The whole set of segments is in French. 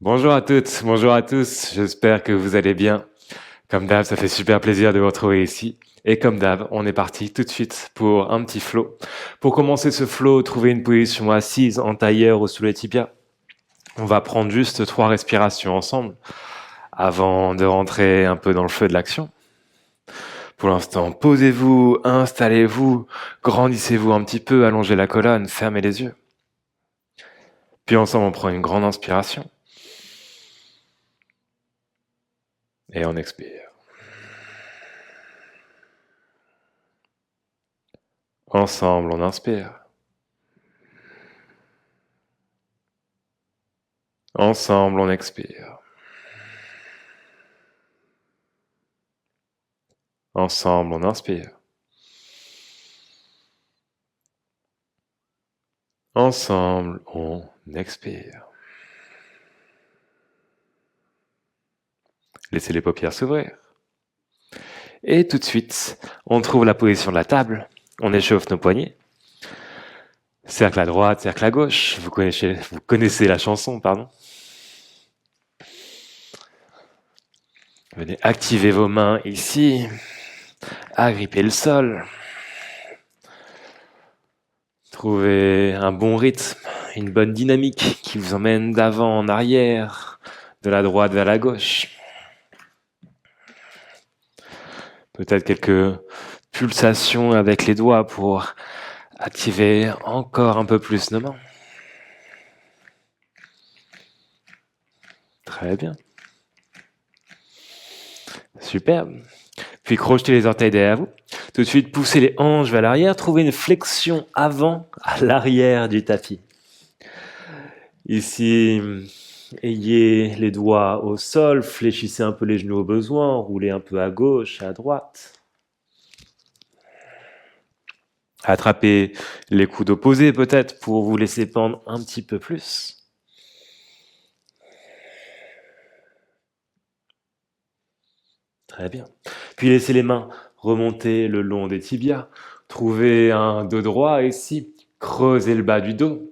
Bonjour à toutes, bonjour à tous, j'espère que vous allez bien. Comme d'hab, ça fait super plaisir de vous retrouver ici. Et comme d'hab, on est parti tout de suite pour un petit flow. Pour commencer ce flow, trouvez une position assise en tailleur ou sous les tibias. On va prendre juste 3 respirations ensemble avant de rentrer un peu dans le feu de l'action. Pour l'instant, posez-vous, installez-vous, grandissez-vous un petit peu, allongez la colonne, fermez les yeux. Puis ensemble, on prend une grande inspiration. Et on expire. Ensemble, on inspire. Ensemble, on expire. Ensemble, on inspire. Ensemble, on expire. Laissez les paupières s'ouvrir. Et tout de suite, on trouve la position de la table. On échauffe nos poignets. Cercle à droite, cercle à gauche. Vous connaissez la chanson, pardon. Venez activer vos mains ici. Agripper le sol. Trouvez un bon rythme, une bonne dynamique qui vous emmène d'avant en arrière, de la droite vers la gauche. Peut-être quelques pulsations avec les doigts pour activer encore un peu plus nos mains. Très bien. Superbe. Puis crochetez les orteils derrière vous. Tout de suite, poussez les hanches vers l'arrière. Trouvez une flexion avant à l'arrière du tapis. Ici, ayez les doigts au sol, fléchissez un peu les genoux au besoin, roulez un peu à gauche, à droite. Attrapez les coudes opposés peut-être pour vous laisser pendre un petit peu plus. Très bien. Puis laissez les mains remonter le long des tibias. Trouvez un dos droit ici. Creusez le bas du dos.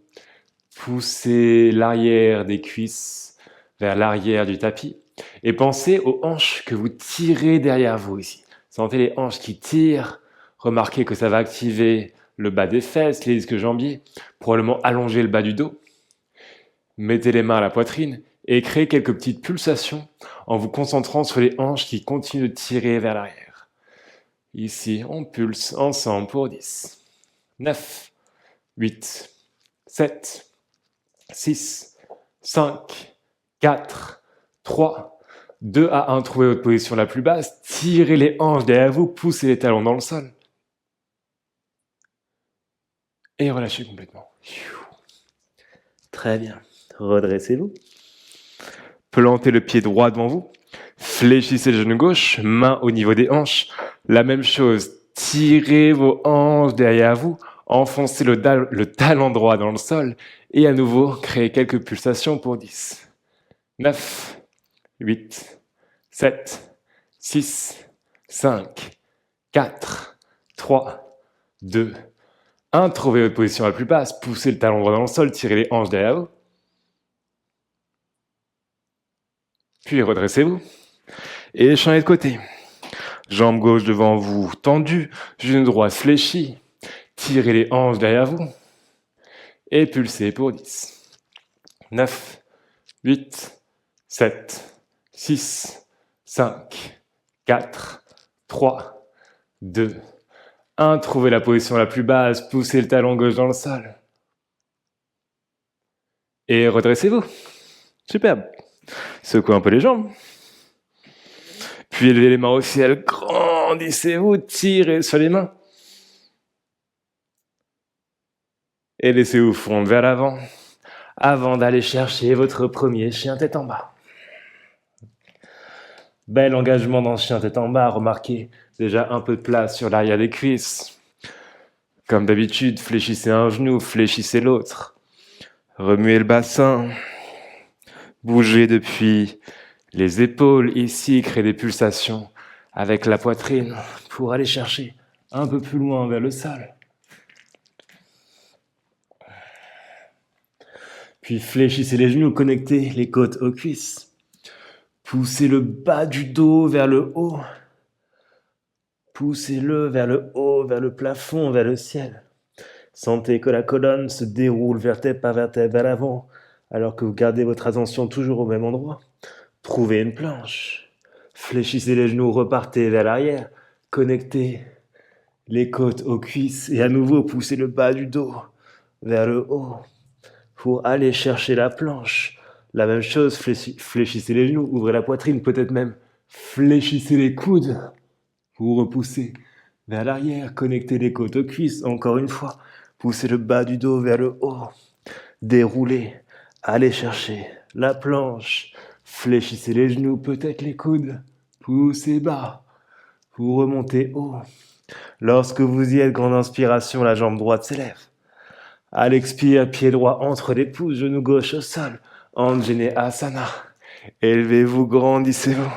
Poussez l'arrière des cuisses vers l'arrière du tapis. Et pensez aux hanches que vous tirez derrière vous ici. Sentez les hanches qui tirent. Remarquez que ça va activer le bas des fesses, les disques jambiers. Probablement allonger le bas du dos. Mettez les mains à la poitrine et créez quelques petites pulsations en vous concentrant sur les hanches qui continuent de tirer vers l'arrière. Ici, on pulse ensemble pour 10, 9, 8, 7, 6, 5, 4, 3, 2 à 1. Trouvez votre position la plus basse. Tirez les hanches derrière vous, poussez les talons dans le sol. Et relâchez complètement. Très bien. Redressez-vous. Plantez le pied droit devant vous. Fléchissez le genou gauche, main au niveau des hanches. La même chose, tirez vos hanches derrière vous, enfoncez le talon droit dans le sol et à nouveau, créez quelques pulsations pour 10, 9, 8, 7, 6, 5, 4, 3, 2, 1. Trouvez votre position la plus basse, poussez le talon droit dans le sol, tirez les hanches derrière vous. Puis redressez-vous et changez de côté. Jambe gauche devant vous tendue, genou droit fléchi. Tirez les hanches derrière vous. Et pulsez pour 10, 9, 8, 7, 6, 5, 4, 3, 2, 1. Trouvez la position la plus basse, poussez le talon gauche dans le sol. Et redressez-vous. Superbe. Secouez un peu les jambes. Puis élevez les mains au ciel, grandissez-vous, tirez sur les mains. Et laissez-vous fondre vers l'avant, avant d'aller chercher votre premier chien tête en bas. Bel engagement dans le chien tête en bas, remarquez déjà un peu de place sur l'arrière des cuisses. Comme d'habitude, fléchissez un genou, fléchissez l'autre. Remuez le bassin. Bougez depuis les épaules ici, créez des pulsations avec la poitrine pour aller chercher un peu plus loin vers le sol. Puis fléchissez les genoux, connectez les côtes aux cuisses. Poussez le bas du dos vers le haut. Poussez-le vers le haut, vers le plafond, vers le ciel. Sentez que la colonne se déroule vertèbre par vertèbre vers l'avant, alors que vous gardez votre attention toujours au même endroit. Trouvez une planche. Fléchissez les genoux, repartez vers l'arrière. Connectez les côtes aux cuisses et à nouveau poussez le bas du dos vers le haut pour aller chercher la planche. La même chose, fléchissez les genoux, ouvrez la poitrine, peut-être même fléchissez les coudes pour repousser vers l'arrière, connectez les côtes aux cuisses, encore une fois, poussez le bas du dos vers le haut, déroulez, allez chercher la planche, fléchissez les genoux, peut-être les coudes, poussez bas pour remonter haut. Lorsque vous y êtes, grande inspiration, la jambe droite s'élève. À l'expire, pied droit entre les pouces, genou gauche au sol. Anjaneyasana. Élevez-vous, grandissez-vous.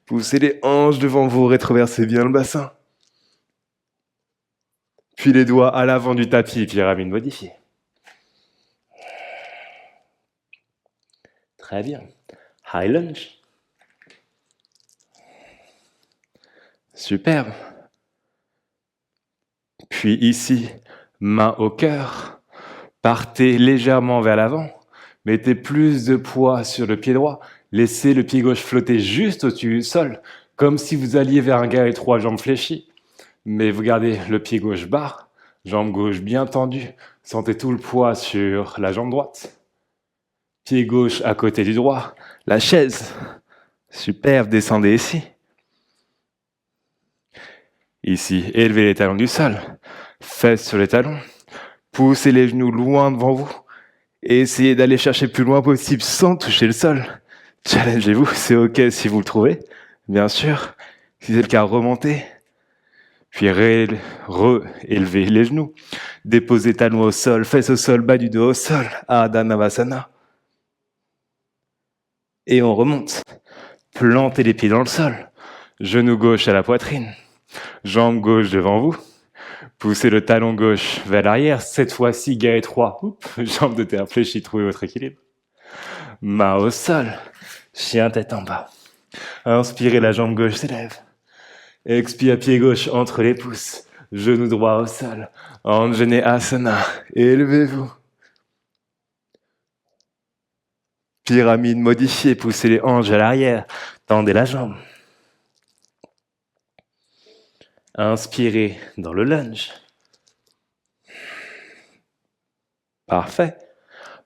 Poussez les hanches devant vous, rétroversez bien le bassin. Puis les doigts à l'avant du tapis, pyramide modifiée. Très bien. High lunge. Superbe. Puis ici, main au cœur. Partez légèrement vers l'avant. Mettez plus de poids sur le pied droit. Laissez le pied gauche flotter juste au-dessus du sol, comme si vous alliez vers un gars étroit, jambes fléchies. Mais vous gardez le pied gauche bas, jambe gauche bien tendue. Sentez tout le poids sur la jambe droite. Pied gauche à côté du droit. La chaise. Super, descendez ici. Ici, élevez les talons du sol. Fesses sur les talons. Poussez les genoux loin devant vous. Et essayez d'aller chercher le plus loin possible sans toucher le sol. Challengez-vous, c'est ok si vous le trouvez, bien sûr. Si c'est le cas, remontez. Puis élevez les genoux. Déposez talons au sol, fesses au sol, bas du dos au sol. Ardha Navasana. Et on remonte. Plantez les pieds dans le sol. Genou gauche à la poitrine. Jambe gauche devant vous. Poussez le talon gauche vers l'arrière. Cette fois-ci, gars étroit. Jambe de terre fléchie, trouvez votre équilibre. Main au sol. Chien tête en bas. Inspirez, la jambe gauche s'élève. Expire, pied gauche entre les pouces. Genou droit au sol. Anjaneyasana. Élevez-vous. Pyramide modifiée. Poussez les hanches à l'arrière. Tendez la jambe. Inspirez dans le lunge. Parfait.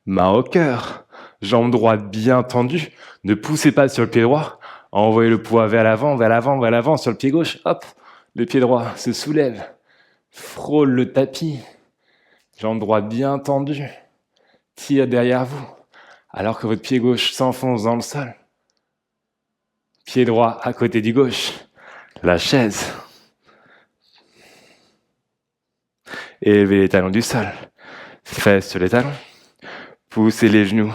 Main au cœur. Jambe droite bien tendue. Ne poussez pas sur le pied droit. Envoyez le poids vers l'avant, vers l'avant, vers l'avant sur le pied gauche. Hop, le pied droit se soulève. Frôle le tapis. Jambe droite bien tendue. Tire derrière vous. Alors que votre pied gauche s'enfonce dans le sol. Pied droit à côté du gauche. La chaise. Élevez les talons du sol. Fesses sur les talons. Poussez les genoux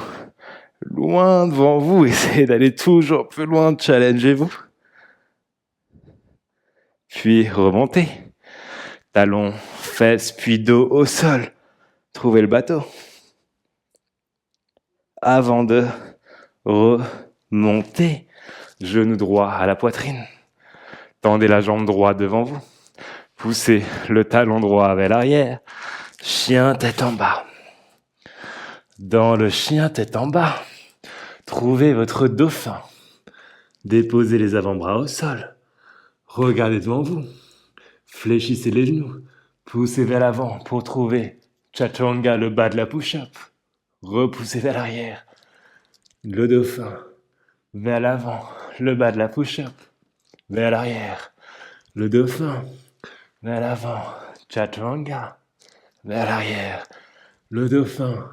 loin devant vous. Essayez d'aller toujours plus loin. Challengez-vous. Puis remontez. Talons, fesses, puis dos au sol. Trouvez le bateau. Avant de remonter, genou droit à la poitrine. Tendez la jambe droite devant vous. Poussez le talon droit vers l'arrière. Chien tête en bas. Dans le chien tête en bas, trouvez votre dauphin. Déposez les avant-bras au sol. Regardez devant vous. Fléchissez les genoux. Poussez vers l'avant pour trouver Chaturanga, le bas de la push-up. Repoussez vers l'arrière. Le dauphin. Vers l'avant, le bas de la push-up. Vers l'arrière. Le dauphin. Vers l'avant, Chaturanga. Vers l'arrière. Le dauphin.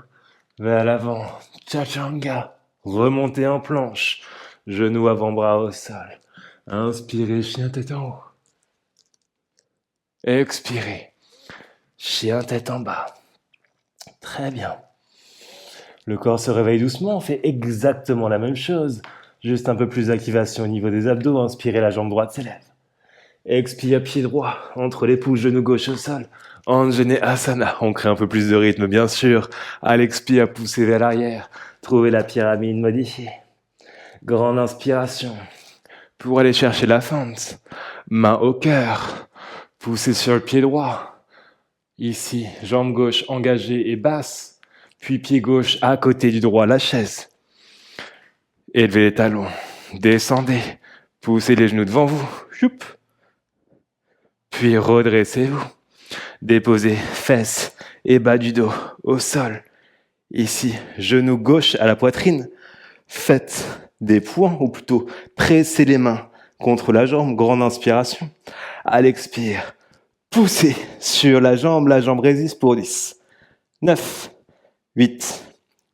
Vers l'avant, Chaturanga. Remontez en planche. Genoux avant-bras au sol. Inspirez, chien tête en haut. Expirez. Chien tête en bas. Très bien. Le corps se réveille doucement, on fait exactement la même chose. Juste un peu plus d'activation au niveau des abdos. Inspirez, la jambe droite s'élève. Expire, pied droit entre les pouces, genou gauche au sol. Anjaneyasana. On crée un peu plus de rythme, bien sûr. À l'expire, poussez vers l'arrière. Trouvez la pyramide modifiée. Grande inspiration. Pour aller chercher la fente. Main au cœur. Poussez sur le pied droit. Ici, jambe gauche engagée et basse. Puis pied gauche à côté du droit, la chaise. Élevez les talons. Descendez. Poussez les genoux devant vous. Choup. Puis redressez-vous. Déposez fesses et bas du dos au sol. Ici, genou gauche à la poitrine. Faites des points, ou plutôt pressez les mains contre la jambe. Grande inspiration. À l'expire, poussez sur la jambe résiste pour 10. 9, 8,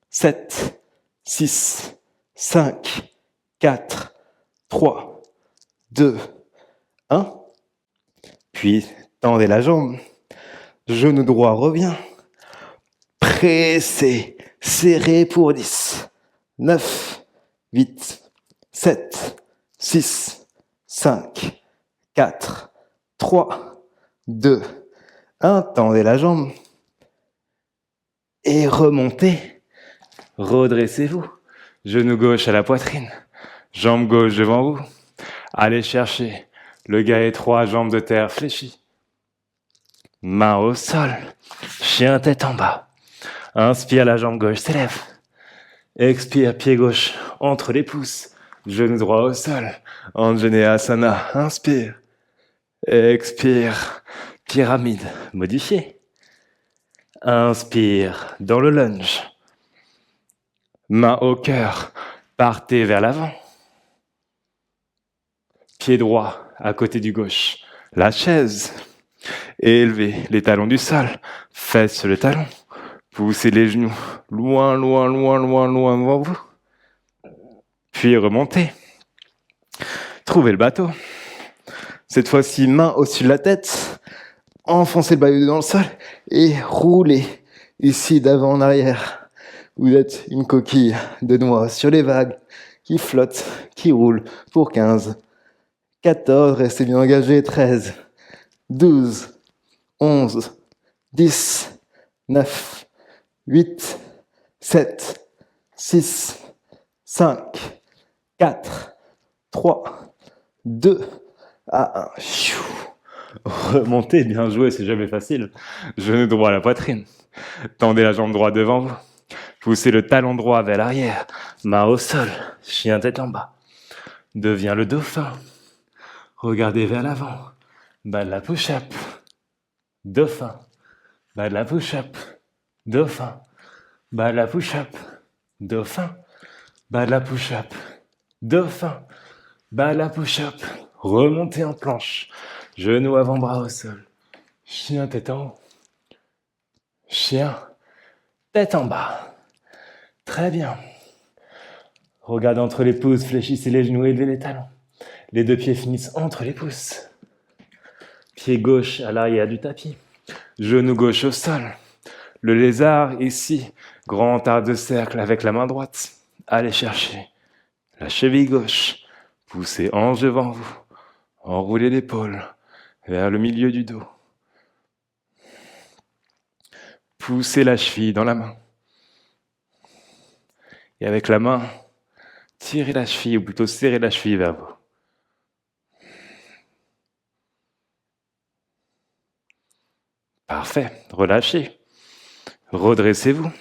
7, 6, 5, 4, 3, 2, 1. Puis, tendez la jambe. Genou droit revient. Pressez, serrez pour 10. 9, 8, 7, 6, 5, 4, 3, 2, 1. Tendez la jambe. Et remontez. Redressez-vous. Genou gauche à la poitrine. Jambe gauche devant vous. Allez chercher le gars étroit, jambe de terre fléchie. Main au sol. Chien tête en bas. Inspire, la jambe gauche s'élève. Expire, pied gauche entre les pouces. Genou droit au sol. Anjaneyasana. Inspire. Expire. Pyramide modifiée. Inspire dans le lunge. Main au cœur. Partez vers l'avant. Pied droit à côté du gauche. La chaise. Élevez les talons du sol. Fesses sur le talon. Poussez les genoux loin, loin, loin, loin, loin devant vous. Puis remontez. Trouvez le bateau. Cette fois-ci, main au-dessus de la tête. Enfoncez le ballon dans le sol et roulez ici d'avant en arrière. Vous êtes une coquille de noix sur les vagues qui flottent, qui roulent pour 15, 14, restez bien engagé, 13, 12, 11, 10, 9, 8, 7, 6, 5, 4, 3, 2, à 1. Remontez, bien joué, c'est jamais facile. Genou droit à la poitrine. Tendez la jambe droite devant vous. Poussez le talon droit vers l'arrière. Main au sol. Chien tête en bas. Deviens le dauphin. Regardez vers l'avant. Bas de la push-up. Dauphin. Bas de la push-up. Dauphin. Bas de la push-up. Dauphin. Bas de la push-up. Dauphin. Bas de la push-up. Remontez en planche. Genou avant-bras au sol. Chien tête en haut. Chien tête en bas. Très bien. Regardez entre les pouces, fléchissez les genoux, élevez les talons. Les deux pieds finissent entre les pouces. Pied gauche à l'arrière du tapis. Genou gauche au sol. Le lézard ici. Grand arc de cercle avec la main droite. Allez chercher la cheville gauche. Poussez hanche devant vous. Enroulez l'épaule vers le milieu du dos. Poussez la cheville dans la main. Et avec la main, tirez la cheville, ou plutôt serrez la cheville vers vous. Parfait. Relâchez. Redressez-vous.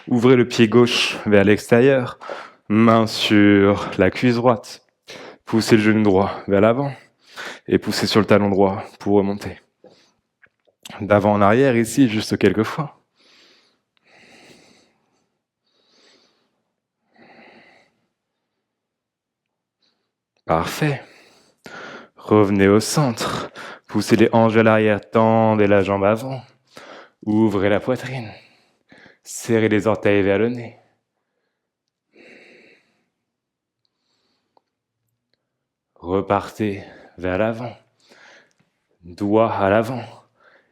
Ouvrez le pied gauche vers l'extérieur. Main sur la cuisse droite. Poussez le genou droit vers l'avant. Et poussez sur le talon droit pour remonter. D'avant en arrière, ici, juste quelques fois. Parfait. Revenez au centre. Poussez les hanches à l'arrière, tendez la jambe avant. Ouvrez la poitrine. Serrez les orteils vers le nez. Repartez vers l'avant. Doigt à l'avant.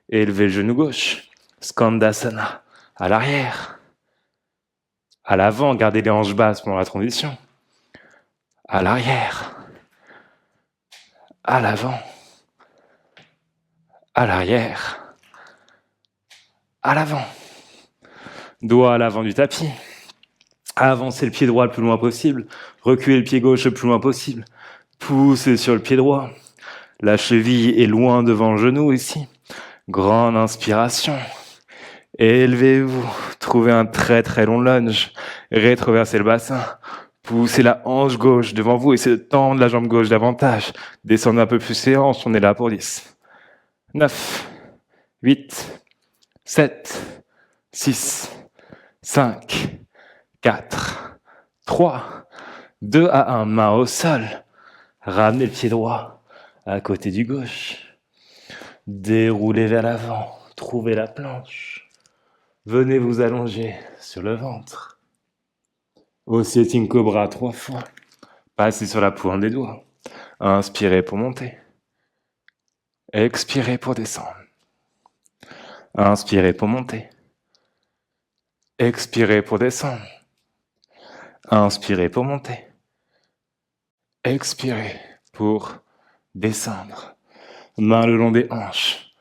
Élevez le genou gauche. Skandasana. À l'arrière. À l'avant, gardez les hanches basses pendant la transition. À l'arrière. À l'avant. À l'arrière. à l'avant. Doigt à l'avant du tapis. Avancez le pied droit le plus loin possible. Reculez le pied gauche le plus loin possible. Poussez sur le pied droit. La cheville est loin devant le genou ici. Grande inspiration. Élevez-vous. Trouvez un très très long lunge. Rétroversez le bassin. Poussez la hanche gauche devant vous. Essayez de tendre la jambe gauche davantage. Descendez un peu plus les hanches. On est là pour 10. 9, 8, 7, 6, 5, 4, 3, 2 à 1. Main au sol. Ramenez le pied droit à côté du gauche. Déroulez vers l'avant. Trouvez la planche. Venez vous allonger sur le ventre. Sitting Cobra 3 fois. Passez sur la pointe des doigts. Inspirez pour monter. Expirez pour descendre. Inspirez pour monter. Expirez pour descendre. Inspirez pour monter. Expirez pour descendre. Main le long des hanches.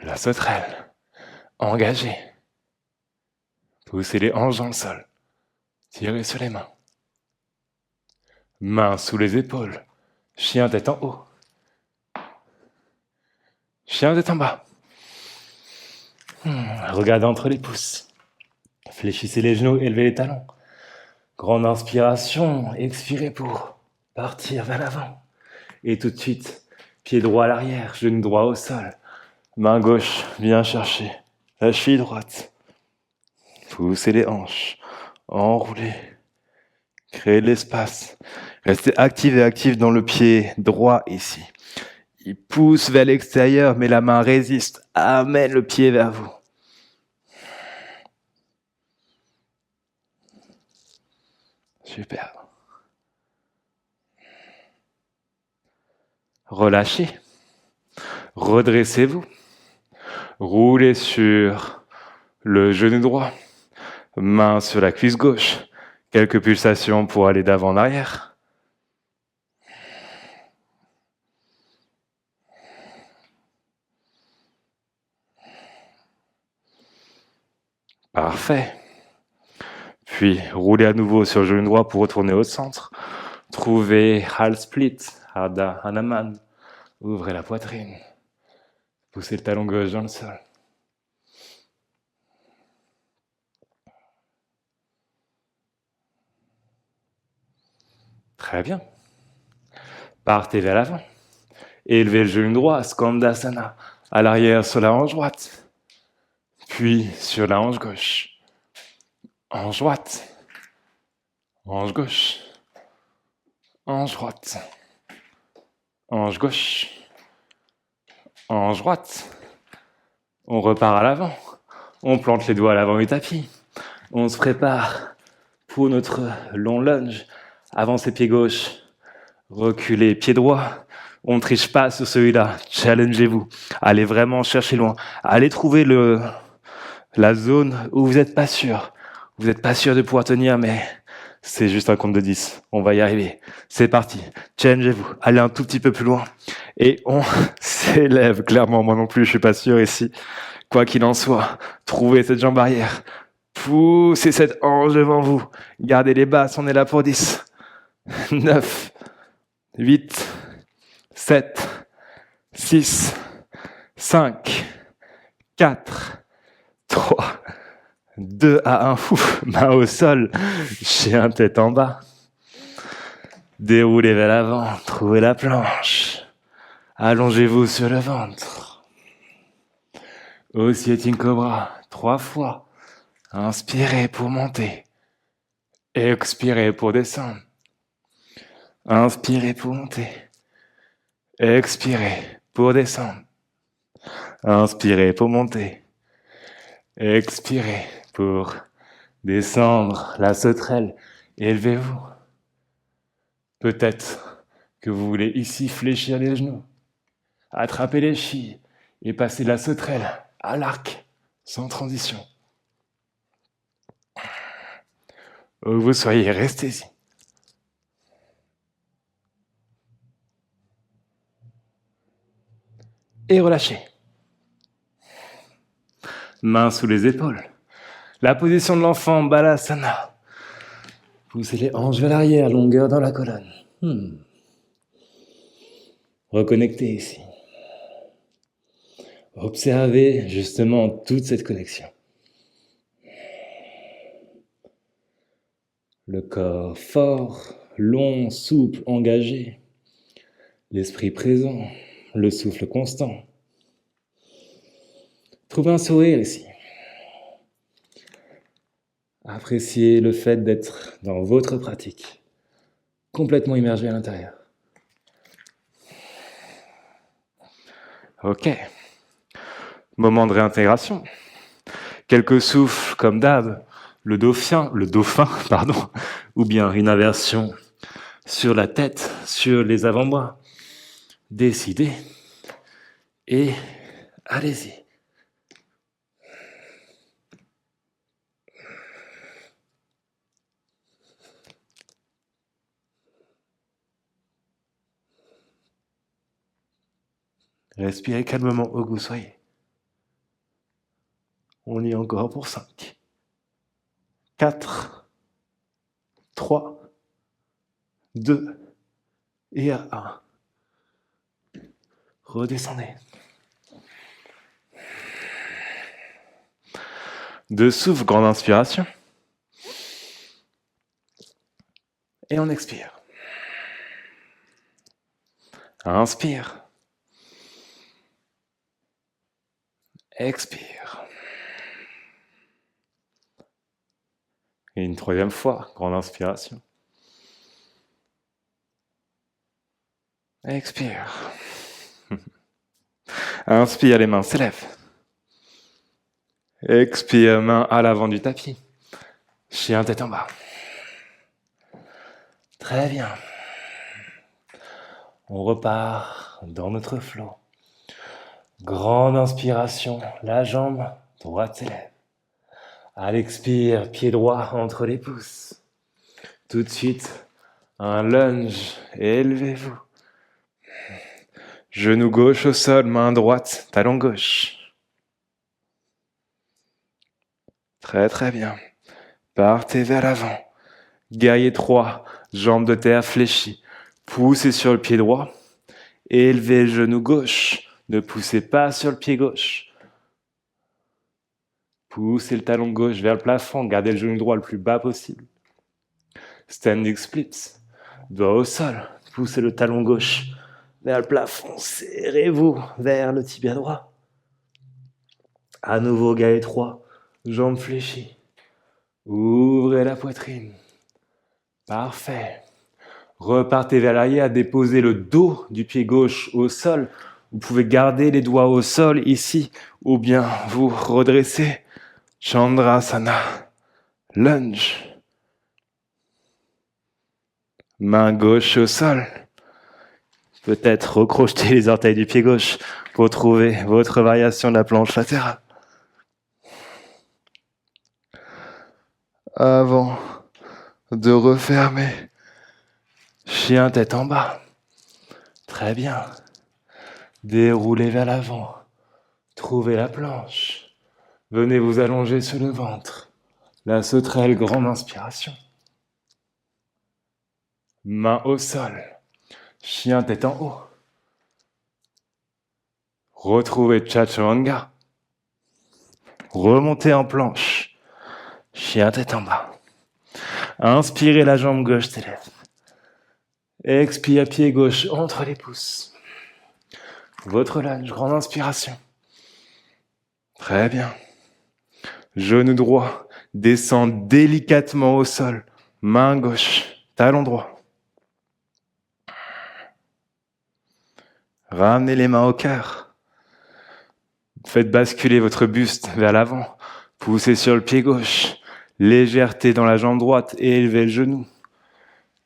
La sauterelle. Engagez. Poussez les hanches dans le sol. Tirez sur les mains. Mains sous les épaules. Chien tête en haut. Chien tête en bas. Regardez entre les pouces. Fléchissez les genoux, élevez les talons. Grande inspiration, expirez pour partir vers l'avant. Et tout de suite, pied droit à l'arrière, genou droit au sol. Main gauche, viens chercher la cheville droite. Poussez les hanches, enroulez. Créez de l'espace. Restez actif et actif dans le pied droit ici. Il pousse vers l'extérieur, mais la main résiste. Amène le pied vers vous. Super. Relâchez. Redressez-vous. Roulez sur le genou droit. Main sur la cuisse gauche. Quelques pulsations pour aller d'avant en arrière. Parfait. Puis, roulez à nouveau sur le genou droit pour retourner au centre. Trouvez Hal Split, Ardha Hanuman. Ouvrez la poitrine. Poussez le talon gauche dans le sol. Très bien. Partez vers l'avant. Élevez le genou droit, Skandasana. À l'arrière sur la hanche droite. Puis sur la hanche gauche. Hanche droite. Hanche gauche. Hanche droite. Hanche gauche. Hanche droite. On repart à l'avant. On plante les doigts à l'avant du tapis. On se prépare pour notre long lunge. Avancez pied gauche. Reculez pied droit. On ne triche pas sur celui-là. Challengez-vous. Allez vraiment chercher loin. Allez trouver la zone où vous n'êtes pas sûr. Vous n'êtes pas sûr de pouvoir tenir, mais c'est juste un compte de 10. On va y arriver. C'est parti. Challengez-vous. Allez un tout petit peu plus loin. Et on s'élève. Clairement, moi non plus, je suis pas sûr ici. Quoi qu'il en soit, trouvez cette jambe arrière. Poussez cette hanche devant vous. Gardez les basses, on est là pour 10. 9, 8, 7, 6, 5, 4, 3, 2 à 1. Main au sol, chien tête en bas. Déroulez vers l'avant, trouvez la planche. Allongez-vous sur le ventre. Sitting Cobra, 3 fois. Inspirez pour monter. Expirez pour descendre. Inspirez pour monter. Expirez pour descendre. Inspirez pour monter. Expirez pour descendre. La sauterelle. Élevez-vous. Peut-être que vous voulez ici fléchir les genoux. Attraper les chevilles et passer la sauterelle à l'arc, sans transition. Où vous soyez, restez-y. Et relâchez. Mains sous les épaules. La position de l'enfant, Balasana. Poussez les hanches vers l'arrière, longueur dans la colonne. Reconnectez ici. Observez justement toute cette connexion. Le corps fort, long, souple, engagé. L'esprit présent, le souffle constant. Trouvez un sourire ici. Appréciez le fait d'être dans votre pratique, complètement immergé à l'intérieur. Ok. Moment de réintégration. Quelques souffles comme d'hab, le dauphin, ou bien une inversion sur la tête, sur les avant-bras. Décidez et allez-y. Respirez calmement où que vous soyez. On y est encore pour 5, 4, 3, 2 et 1. Redescendez. 2 souffles, grande inspiration. Et on expire. Inspire. Expire. Et une 3e fois, grande inspiration. Expire. Inspire, les mains s'élèvent. Expire, main à l'avant du tapis. Chien tête en bas. Très bien. On repart dans notre flow. Grande inspiration, la jambe droite s'élève. À l'expire, pied droit entre les pouces. Tout de suite, un lunge, élevez-vous. Genou gauche au sol, main droite, talon gauche. Très très bien. Partez vers l'avant. Guerrier 3, jambe de terre fléchie. Poussez sur le pied droit. Élevez le genou gauche. Ne poussez pas sur le pied gauche. Poussez le talon gauche vers le plafond. Gardez le genou droit le plus bas possible. Standing splits. Doigt au sol. Poussez le talon gauche vers le plafond. Serrez-vous vers le tibia droit. À nouveau, guerrier 3. Jambes fléchies. Ouvrez la poitrine. Parfait. Repartez vers l'arrière, déposez le dos du pied gauche au sol. Vous pouvez garder les doigts au sol ici, ou bien vous redressez. Chandrasana. Lunge. Main gauche au sol. Peut-être recrocheter les orteils du pied gauche pour trouver votre variation de la planche latérale. Avant de refermer. Chien tête en bas. Très bien. Déroulez vers l'avant. Trouvez la planche. Venez vous allonger sur le ventre. La sauterelle, grande inspiration. Main au sol. Chien tête en haut. Retrouvez Chaturanga. Remontez en planche. Chien tête en bas. Inspirez, la jambe gauche s'élève. Expire, pied gauche entre les pouces. Votre lunge, grande inspiration. Très bien. Genou droit descend délicatement au sol. Main gauche, talon droit. Ramenez les mains au cœur. Faites basculer votre buste vers l'avant. Poussez sur le pied gauche. Légèreté dans la jambe droite et élevez le genou.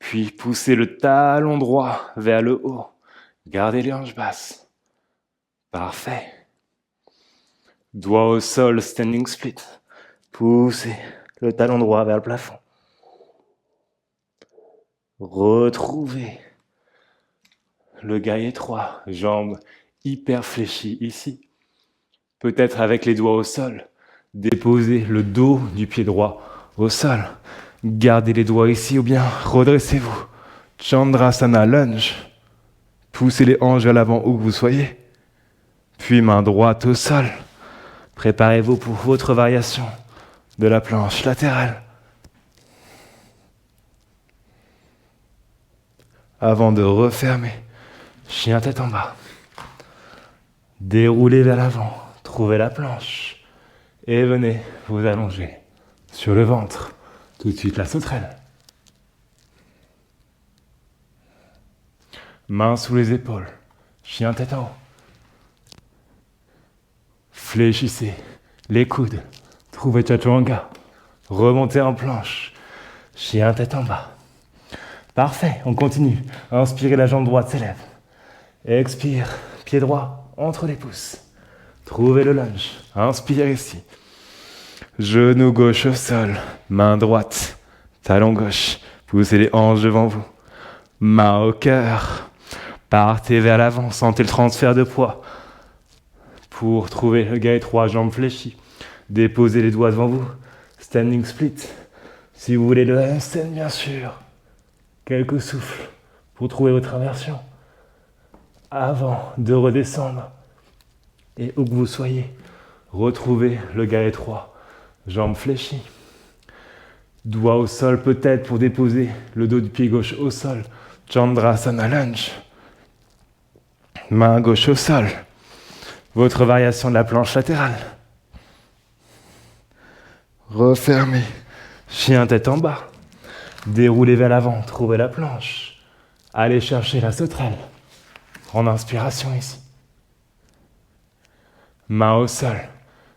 Puis poussez le talon droit vers le haut. Gardez les hanches basses. Parfait. Doigt au sol, standing split. Poussez le talon droit vers le plafond. Retrouvez le guerrier 3, jambes hyper fléchies ici. Peut-être avec les doigts au sol, Déposez le dos du pied droit au sol. Gardez les doigts ici ou bien redressez-vous. Chandrasana lunge. Poussez les hanches vers l'avant où que vous soyez. Puis main droite au sol. Préparez-vous pour votre variation de la planche latérale. Avant de refermer, chien tête en bas. Déroulez vers l'avant, trouvez la planche et venez vous allonger sur le ventre. Tout de suite la sauterelle. Mains sous les épaules, chien tête en haut. Fléchissez les coudes, trouvez Chaturanga. Remontez en planche, chien tête en bas. Parfait, on continue. Inspirez, la jambe droite s'élève. Expire, pied droit entre les pouces. Trouvez le lunge. Inspire ici. Genou gauche au sol, main droite, talon gauche. Poussez les hanches devant vous. Main au cœur. Partez vers l'avant, sentez le transfert de poids. Pour trouver le guet 3 jambes fléchies. Déposez les doigts devant vous. Standing split. Si vous voulez le handstand, bien sûr. Quelques souffles pour trouver votre inversion. Avant de redescendre. Et où que vous soyez, retrouvez le guet 3. Jambes fléchies. Doigt au sol peut-être pour déposer le dos du pied gauche au sol. Chandrasana lunge. Main gauche au sol. Votre variation de la planche latérale. Refermez. Chien tête en bas. Déroulez vers l'avant, trouvez la planche. Allez chercher la sauterelle. Grande inspiration ici. Main au sol.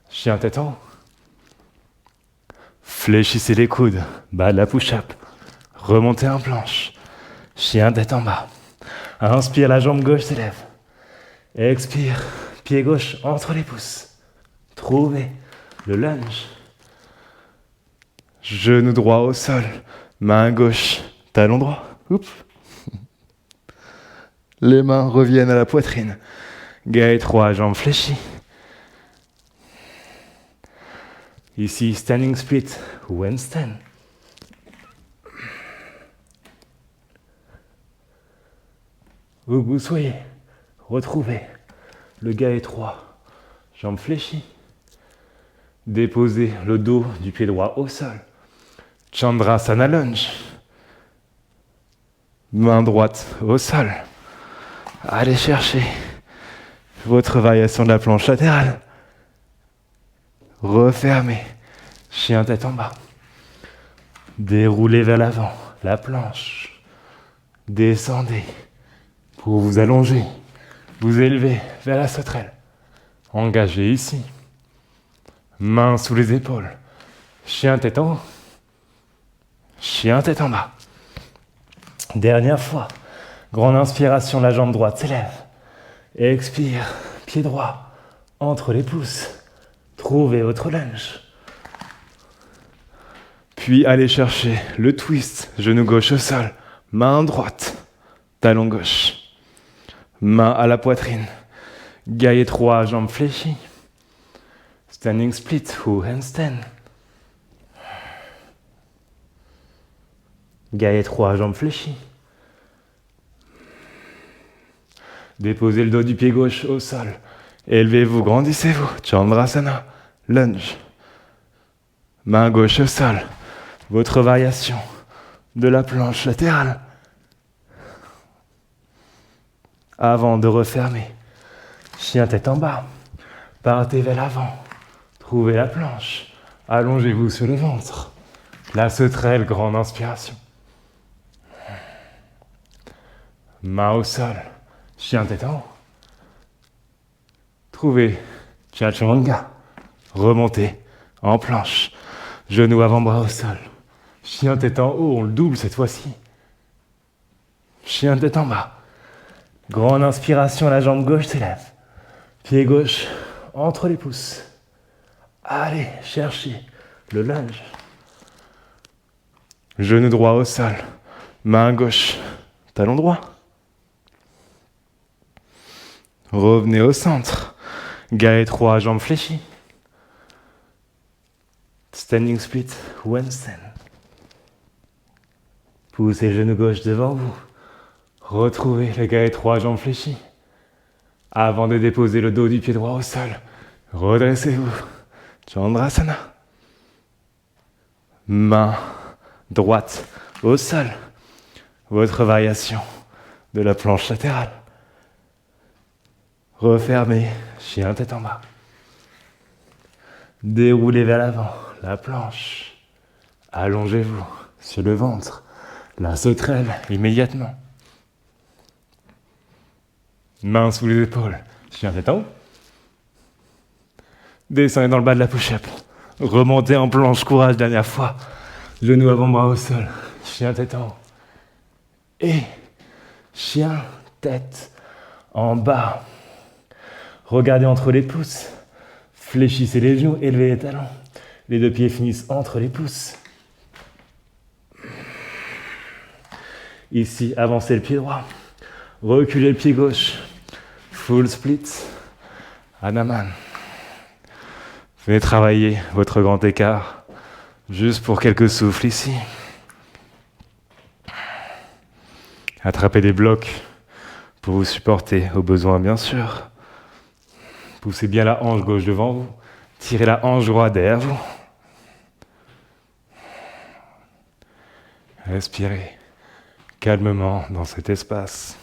Chien tête en haut. Fléchissez les coudes. Bas de la push-up. Remontez en planche. Chien tête en bas. Inspire, la jambe gauche s'élève. Expire, pied gauche entre les pouces. Trouvez le lunge. Genou droit au sol. Main gauche, talon droit. Oups. Les mains reviennent à la poitrine. Guet 3, jambes fléchies. Ici, standing split ou handstand. Où que vous soyez, retrouvez le guet 3, jambes fléchies. Déposez le dos du pied droit au sol. Chandrasana lunge. Main droite au sol. Allez chercher votre variation de la planche latérale. Refermez. Chien tête en bas. Déroulez vers l'avant la planche. Descendez pour vous allonger. Vous élevez vers la sauterelle. Engagez ici. Mains sous les épaules. Chien tête en haut. Chien tête en bas. Dernière fois. Grande inspiration, la jambe droite s'élève. Expire, pied droit entre les pouces. Trouvez votre lunge. Puis allez chercher le twist, genou gauche au sol, main droite, talon gauche. Main à la poitrine. Guet 3, jambes fléchies. Standing split ou handstand. Guet 3, jambes fléchies. Déposez le dos du pied gauche au sol. Élevez-vous, grandissez-vous. Chandrasana, lunge. Main gauche au sol. Votre variation de la planche latérale. Avant de refermer. Chien tête en bas. Partez vers l'avant. Trouvez la planche. Allongez-vous sur le ventre. La sauterelle, grande inspiration. Main au sol. Chien tête en haut. Trouvez Chaturanga. Remontez en planche. Genou avant-bras au sol. Chien tête en haut, on le double cette fois-ci. Chien tête en bas. Grande inspiration, la jambe gauche s'élève. Pied gauche entre les pouces. Allez, cherchez le lunge. Genou droit au sol. Main gauche, talon droit. Revenez au centre. Guet 3, jambes fléchies. Standing split, one stand. Poussez le genou gauche devant vous. Retrouvez le garrot étroit, jambes fléchies. Avant de déposer le dos du pied droit au sol, redressez-vous. Chandrasana. Main droite au sol. Votre variation de la planche latérale. Refermez, chien tête en bas. Déroulez vers l'avant, la planche. Allongez-vous sur le ventre. La sauterelle immédiatement. Mains sous les épaules, chien tête en haut. Descendez dans le bas de la push-up. Remontez en planche, courage, dernière fois. Genou avant-bras au sol, chien tête en haut. Et chien tête en bas. Regardez entre les pouces. Fléchissez les genoux, élevez les talons. Les deux pieds finissent entre les pouces. Ici, avancez le pied droit. Reculez le pied gauche. Full split. Hanuman. Venez travailler votre grand écart. Juste pour quelques souffles ici. Attrapez des blocs pour vous supporter au besoin, bien sûr. Poussez bien la hanche gauche devant vous. Tirez la hanche droite derrière vous. Respirez calmement dans cet espace.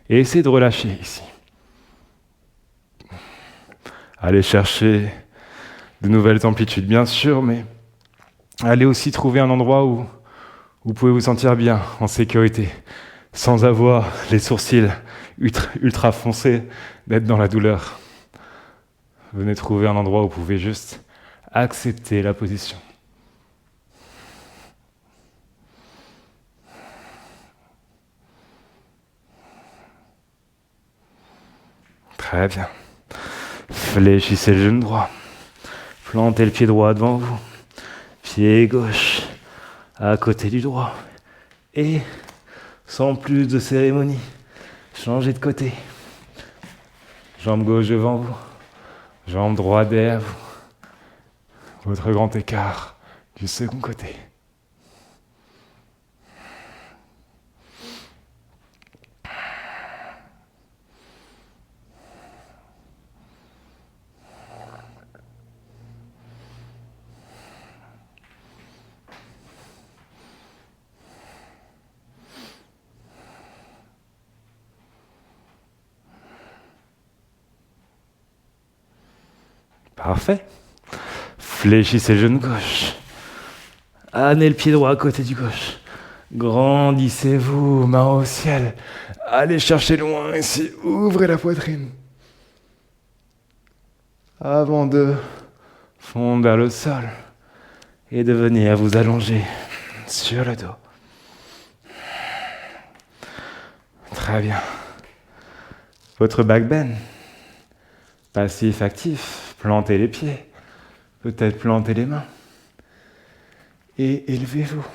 Et essayez de relâcher ici. Allez chercher de nouvelles amplitudes, bien sûr, mais allez aussi trouver un endroit où vous pouvez vous sentir bien, en sécurité, sans avoir les sourcils ultra foncés, d'être dans la douleur. Venez trouver un endroit où vous pouvez juste accepter la position. Très bien. Fléchissez le genou droit. Plantez le pied droit devant vous. Pied gauche à côté du droit. Et sans plus de cérémonie, changez de côté. Jambe gauche devant vous. Jambe droite derrière vous. Votre grand écart du second côté. Parfait. Fléchissez le genou gauche. Amenez le pied droit à côté du gauche. Grandissez-vous, main au ciel. Allez chercher loin ici. Ouvrez la poitrine. Avant de fondre vers le sol. Et de venir vous allonger sur le dos. Très bien. Votre back bend. Passif, actif. Plantez les pieds. Peut-être plantez les mains. Et élevez-vous.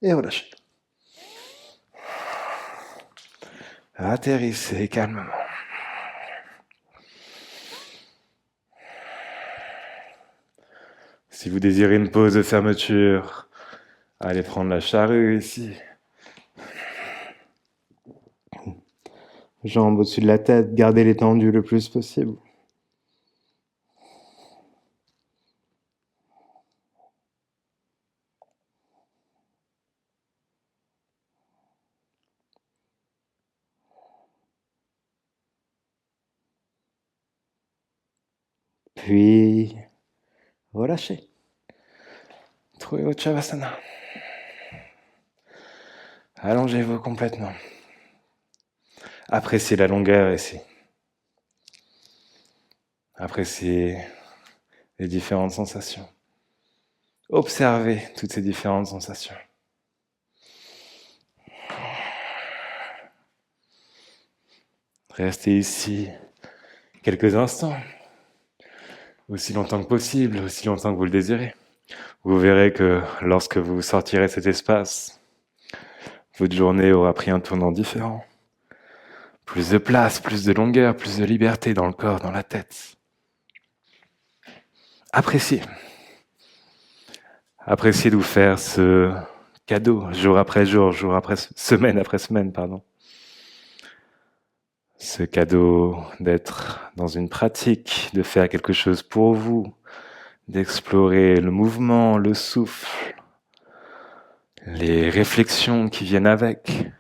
Et relâchez. Atterrissez calmement. Si vous désirez une pause de fermeture, allez prendre la charrue ici. Jambes au-dessus de la tête, gardez les tendus le plus possible. Puis, relâchez. Trouvez votre Shavasana. Allongez-vous complètement. Appréciez la longueur ici. Appréciez les différentes sensations. Observez toutes ces différentes sensations. Restez ici quelques instants, aussi longtemps que possible, aussi longtemps que vous le désirez. Vous verrez que lorsque vous sortirez de cet espace, votre journée aura pris un tournant différent. Plus de place, plus de longueur, plus de liberté dans le corps, dans la tête. Appréciez. Appréciez de vous faire ce cadeau, jour après jour, semaine après semaine, pardon. Ce cadeau d'être dans une pratique, de faire quelque chose pour vous, d'explorer le mouvement, le souffle, les réflexions qui viennent avec,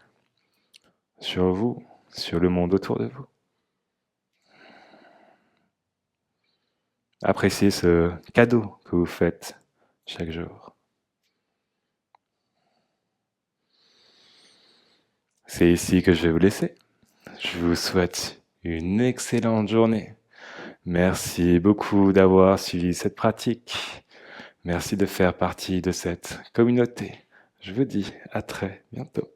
sur vous, sur le monde autour de vous. Appréciez ce cadeau que vous faites chaque jour. C'est ici que je vais vous laisser. Je vous souhaite une excellente journée. Merci beaucoup d'avoir suivi cette pratique. Merci de faire partie de cette communauté. Je vous dis à très bientôt.